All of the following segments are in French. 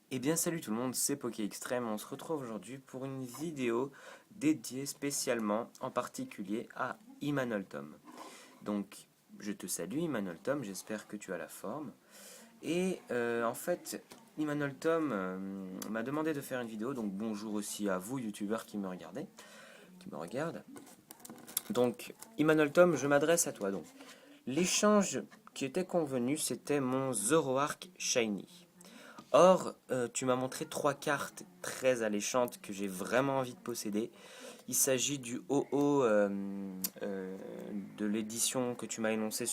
Eh bien salut tout le monde, c'est Poké Extrême. On se retrouve aujourd'hui pour une vidéo dédiée spécialement en particulier à Imanol Tom. Donc je te salue Imanol Tom, j'espère que tu as la forme. Et en fait, Imanol Tom m'a demandé de faire une vidéo, donc bonjour aussi à vous youtubeurs qui me regardent. Donc Imanol Tom, je m'adresse à toi. Donc l'échange qui était convenu, c'était mon Zoroark Shiny. Or, tu m'as montré trois cartes très alléchantes que j'ai vraiment envie de posséder. Il s'agit du OO de l'édition que tu m'as énoncé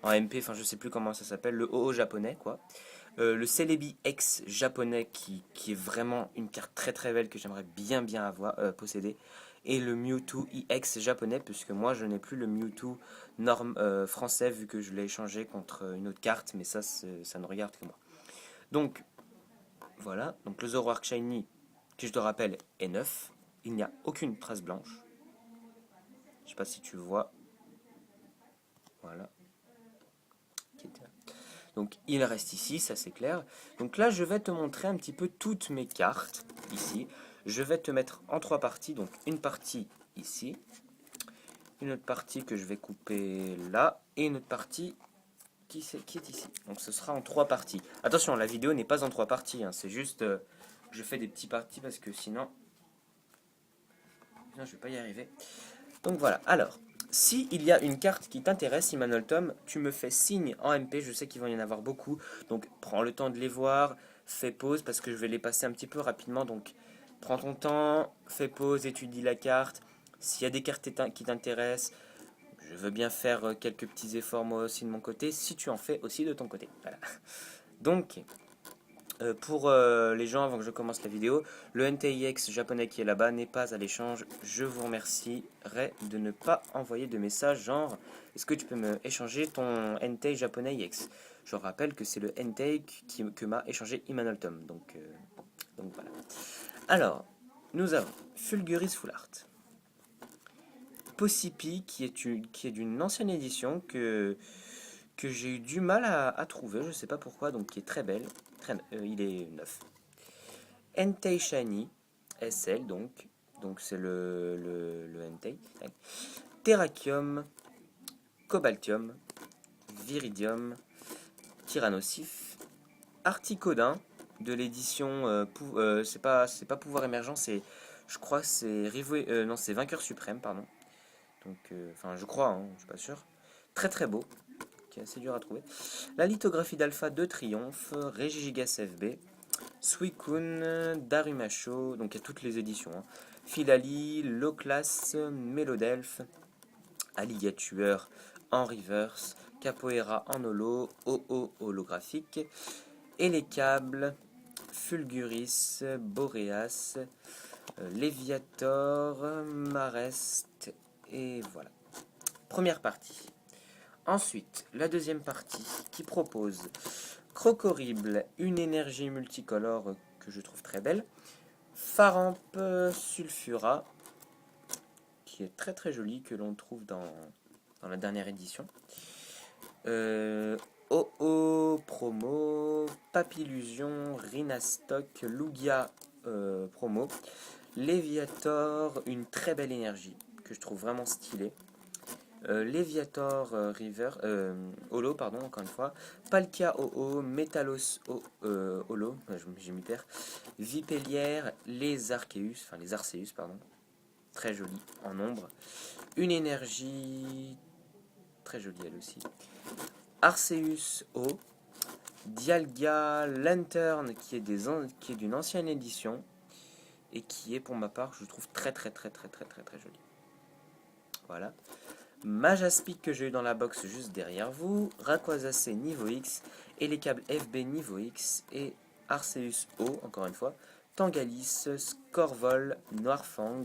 en MP, enfin je sais plus comment ça s'appelle, le OO japonais quoi. Le Celebi X japonais qui est vraiment une carte très très belle que j'aimerais bien avoir, posséder. Et le Mewtwo EX japonais, puisque moi je n'ai plus le Mewtwo français vu que je l'ai échangé contre une autre carte, mais ça ne regarde que moi. Donc voilà, donc le Zoroark Shiny, qui je te rappelle est neuf, il n'y a aucune trace blanche. Je sais pas si tu vois, voilà. Donc il reste ici, ça c'est clair. Donc là je vais te montrer un petit peu toutes mes cartes, ici. Je vais te mettre en trois parties, donc une partie ici, une autre partie que je vais couper là, et une autre partie qui est ici. Donc ce sera en trois parties. Attention, la vidéo n'est pas en trois parties, hein, c'est juste je fais des petits parties parce que sinon je vais pas y arriver. Donc voilà, alors, si il y a une carte qui t'intéresse, Immanuel Tom, tu me fais signe en MP, je sais qu'il va y en avoir beaucoup, donc prends le temps de les voir, fais pause parce que je vais les passer un petit peu rapidement, donc prends ton temps, fais pause, étudie la carte, s'il y a des cartes qui t'intéressent, je veux bien faire quelques petits efforts moi aussi de mon côté, si tu en fais aussi de ton côté. Voilà. Donc, pour les gens, avant que je commence la vidéo, le NTIX japonais qui est là-bas n'est pas à l'échange. Je vous remercierai de ne pas envoyer de message genre est-ce que tu peux me échanger ton NTI japonais IX. Je rappelle que c'est le NTI que m'a échangé Immanuel Tom. Donc voilà. Alors, nous avons Fulguris Full Art. Possipi qui est d'une ancienne édition que j'ai eu du mal à trouver, je ne sais pas pourquoi, donc qui est très belle. Il est neuf. Entei Shiny, SL donc c'est le Entei. Terrakium, Cobaltium, Viridium, Tyrannosif, Articodin de l'édition c'est pas pouvoir émergent, c'est je crois c'est non c'est vainqueur suprême pardon. Donc enfin je crois hein, je suis pas sûr. Très très beau, qui est assez dur à trouver. La lithographie d'alpha de Triomphe, Regigigas FB, Suicune, Darumacho, donc il y a toutes les éditions. Hein. Philali, Loclas, Mélodelph, Alligatueur en reverse, Capoeira en holo, OO holographique, Elecable, Fulguris, Boreas, Léviator, Marest, et voilà. Première partie. Ensuite, la deuxième partie qui propose Crocorible, une énergie multicolore que je trouve très belle. Faramp Sulfura, qui est très très jolie, que l'on trouve dans la dernière édition. OO promo, Papillusion, Rhinastock, Lugia promo, Léviator, une très belle énergie que je trouve vraiment stylée. Léviator Holo, pardon, encore une fois. Palkia OO, Metalos Holo, j'ai mis perds. Vipellière, les Arceus, pardon. Très jolie en ombre. Une énergie très jolie elle aussi. Arceus O. Dialga Lantern qui est d'une ancienne édition et qui est pour ma part je trouve très jolie. Voilà. Majaspic que j'ai eu dans la box juste derrière vous, Rayquaza C niveau X, et les câbles FB niveau X, et Arceus O, encore une fois, Tangalis, Scorvol, Noirfang,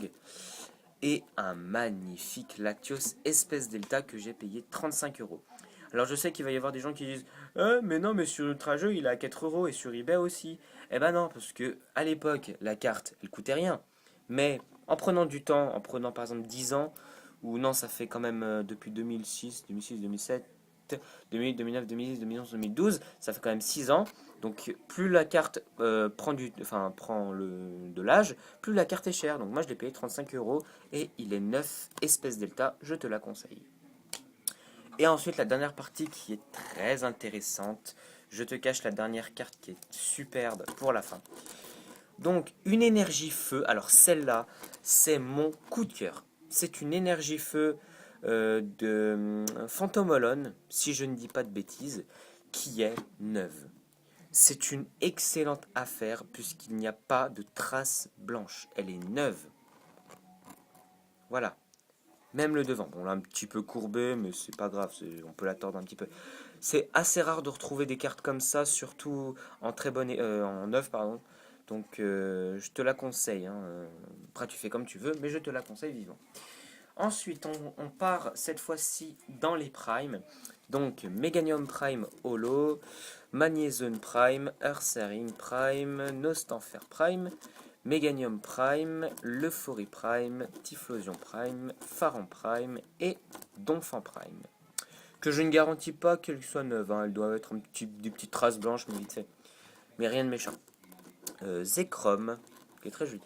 et un magnifique Latios Espèce Delta que j'ai payé 35 euros. Alors je sais qu'il va y avoir des gens qui disent mais non, mais sur Ultra-Jeu il est à 4 euros et sur eBay aussi. Eh ben non, parce que à l'époque la carte elle coûtait rien. Mais en prenant du temps, en prenant par exemple 10 ans, ou non, ça fait quand même depuis 2006, 2007, 2008, 2009, 2010, 2011, 2012. Ça fait quand même 6 ans. Donc plus la carte prend de l'âge, plus la carte est chère. Donc moi je l'ai payé 35 euros et il est 9 espèces Delta. Je te la conseille. Et ensuite la dernière partie qui est très intéressante. Je te cache la dernière carte qui est superbe pour la fin. Donc une énergie feu, alors celle-là, c'est mon coup de cœur. C'est une énergie feu de Phantom Holon, si je ne dis pas de bêtises, qui est neuve. C'est une excellente affaire puisqu'il n'y a pas de traces blanches. Elle est neuve. Voilà. Même le devant. Bon là un petit peu courbé, mais c'est pas grave, on peut la tordre un petit peu. C'est assez rare de retrouver des cartes comme ça, surtout en très bonne, en neuf pardon. Donc je te la conseille. Hein. Après tu fais comme tu veux, mais je te la conseille vivant. Ensuite on part cette fois-ci dans les primes. Donc Meganium Prime Holo, Magnezone Prime, Ursaring Prime, Nostanfer Prime, Meganium Prime, L'Euphorie Prime, Typhlosion Prime, Pharan Prime et Donphan Prime. Que je ne garantis pas qu'elle soit neuve, hein. Elle doit être des petites traces blanches, mais vite fait. Mais rien de méchant. Zekrom, qui est très joli.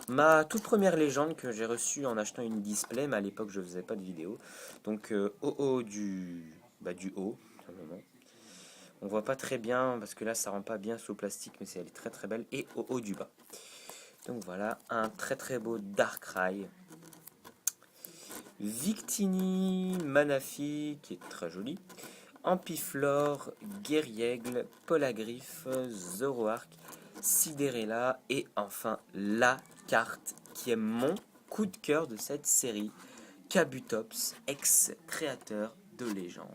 Ma toute première légende que j'ai reçue en achetant une display, mais à l'époque je faisais pas de vidéo. Donc au haut du haut, simplement. On voit pas très bien parce que là ça rend pas bien sous plastique, mais elle est très très belle. Et au haut du bas. Donc voilà, un très très beau Darkrai. Victini Manafi, qui est très joli. Ampiflore, Guerriègle, Polagriff, Zoroark, Sidérella et enfin la carte qui est mon coup de cœur de cette série, Kabutops, ex-créateur de légende.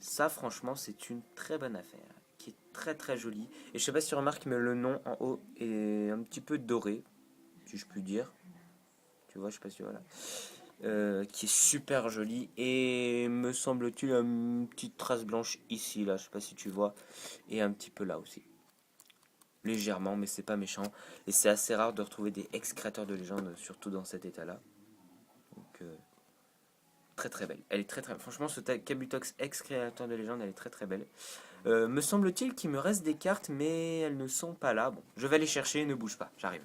Ça franchement c'est une très bonne affaire, qui est très très jolie. Et je sais pas si tu remarques mais le nom en haut est un petit peu doré, si je puis dire. Tu vois, je sais pas si voilà. Qui est super joli et me semble-t-il une petite trace blanche ici là, je sais pas si tu vois, et un petit peu là aussi, légèrement, mais c'est pas méchant et c'est assez rare de retrouver des ex-créateurs de légende, surtout dans cet état là. Donc très très belle, elle est très très franchement ce Kabutops ex-créateur de légende, elle est très très belle. Me semble-t-il qu'il me reste des cartes mais elles ne sont pas là. Bon, je vais les chercher, ne bouge pas, j'arrive.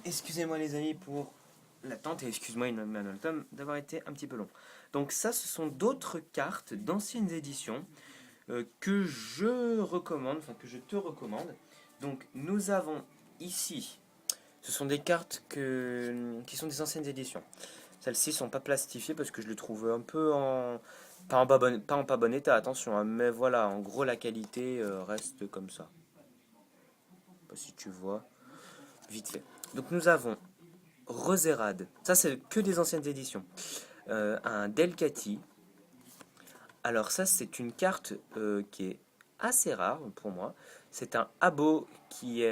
Excusez-moi les amis pour l'attente et excuse-moi Tom d'avoir été un petit peu long. Donc ça ce sont d'autres cartes d'anciennes éditions que je recommande, enfin que je te recommande. Donc nous avons ici, ce sont des cartes qui sont des anciennes éditions. Celles-ci sont pas plastifiées parce que je les trouve un peu en... Pas en pas bon état, attention, hein, mais voilà, en gros la qualité reste comme ça. Je sais pas si tu vois, vite fait. Donc nous avons Roserade, ça c'est que des anciennes éditions. Un Delcati. Alors ça c'est une carte qui est assez rare pour moi. C'est un abo qui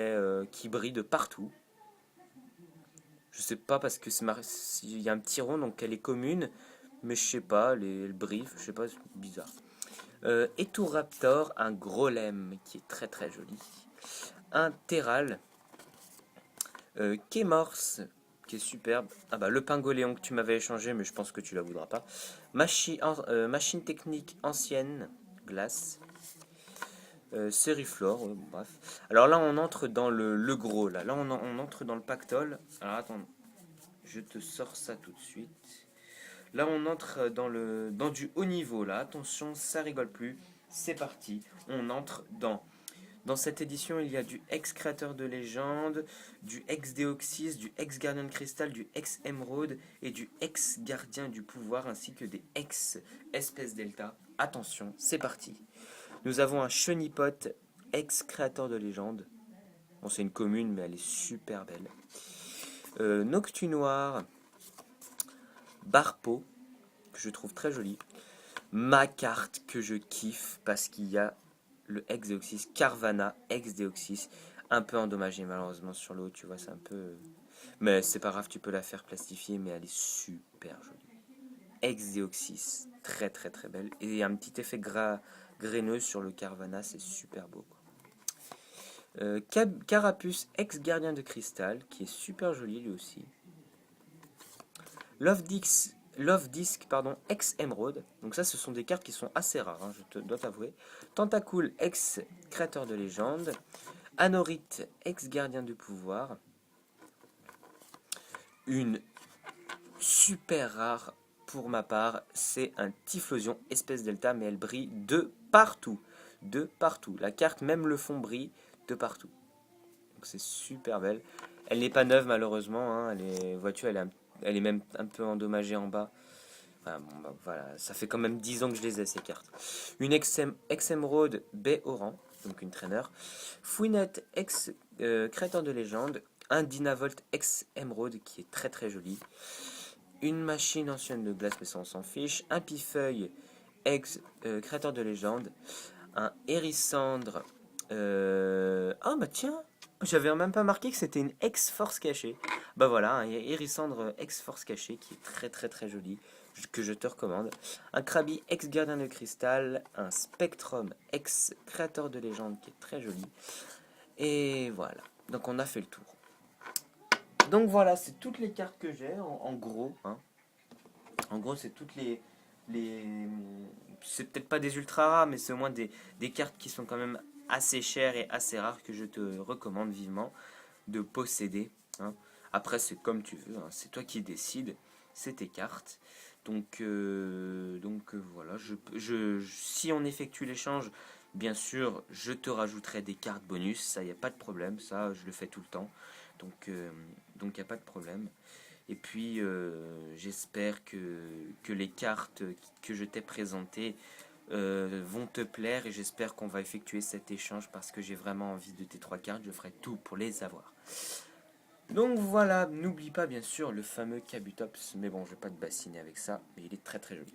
brille de partout. Je sais pas parce que il y a un petit rond donc elle est commune, mais je sais pas, elle brille, je sais pas, c'est bizarre. Eturaptor, un Grolem qui est très très joli. Un Terral, Kémorse, qui est superbe. Ah bah le Pingoléon que tu m'avais échangé, mais je pense que tu la voudras pas. Machine technique ancienne, glace. Seriflore, bref. Alors là on entre dans le gros, là on entre dans le pactole. Alors attends, je te sors ça tout de suite. Là on entre dans du haut niveau, là attention, ça rigole plus. C'est parti, on entre dans cette édition, il y a du ex-créateur de légende, du ex-déoxys, du ex-gardien de cristal, du ex-émeraude et du ex-gardien du pouvoir, ainsi que des ex-espèces delta. Attention, c'est parti. Nous avons un Chenipote, ex-créateur de légende. Bon, c'est une commune, mais elle est super belle. Noctunoir, Barpo, que je trouve très jolie. Ma carte que je kiffe parce qu'il y a le ex-déoxys, Carvana, ex-déoxys, un peu endommagée malheureusement sur le haut, tu vois, c'est un peu... Mais c'est pas grave, tu peux la faire plastifier, mais elle est super jolie. Ex-Deoxys, très très très belle. Et un petit effet gras graineux sur le Carvana, c'est super beau, quoi. Carapuce ex-Gardien de Cristal, qui est super joli lui aussi. Love Disc, pardon, ex-Emerald. Donc ça, ce sont des cartes qui sont assez rares, hein, je te dois t'avouer. Tentacool ex-Créateur de légende. Anorite ex-Gardien du pouvoir. Une super rare pour ma part, c'est un Typhlosion espèce delta, mais elle brille de partout. De partout. La carte, même le fond brille de partout. Donc c'est super belle. Elle n'est pas neuve malheureusement, hein. Vois-tu, elle est même un peu endommagée en bas. Enfin, bon, bah, voilà, ça fait quand même 10 ans que je les ai ces cartes. Une ex-Emerald baie Oran, donc une traîneur. Fouinette créateur de légende. Un Dynavolt ex-Emerald qui est très très joli. Une machine ancienne de glace, mais ça on s'en fiche. Un Pifeuille créateur de légende. Un Hérissandre. Ah bah tiens, j'avais même pas marqué que c'était une ex-force cachée. Bah voilà, un Hérissandre ex-force cachée qui est très très très joli, que je te recommande. Un Krabi ex-gardien de cristal. Un Spectrum ex-créateur de légende qui est très joli. Et voilà, donc on a fait le tour. Donc voilà, c'est toutes les cartes que j'ai en gros, hein. En gros, c'est toutes les c'est peut-être pas des ultra rares, mais c'est au moins des cartes qui sont quand même assez chères et assez rares que je te recommande vivement de posséder, hein. Après, c'est comme tu veux, hein, c'est toi qui décides, c'est tes cartes. Donc voilà, si on effectue l'échange, bien sûr, je te rajouterai des cartes bonus, ça, il n'y a pas de problème, ça, je le fais tout le temps. Donc il n'y a pas de problème. Et puis, j'espère que les cartes que je t'ai présentées vont te plaire et j'espère qu'on va effectuer cet échange parce que j'ai vraiment envie de tes 3 cartes. Je ferai tout pour les avoir. Donc voilà, n'oublie pas bien sûr le fameux Kabutops. Mais bon, je vais pas te bassiner avec ça, mais il est très très joli.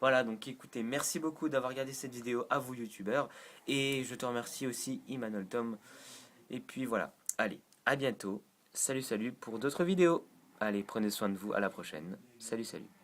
Voilà, donc écoutez, merci beaucoup d'avoir regardé cette vidéo à vous youtubeurs. Et je te remercie aussi Emmanuel Tom. Et puis voilà, allez, à bientôt. Salut salut pour d'autres vidéos. Allez, prenez soin de vous, à la prochaine. Salut salut.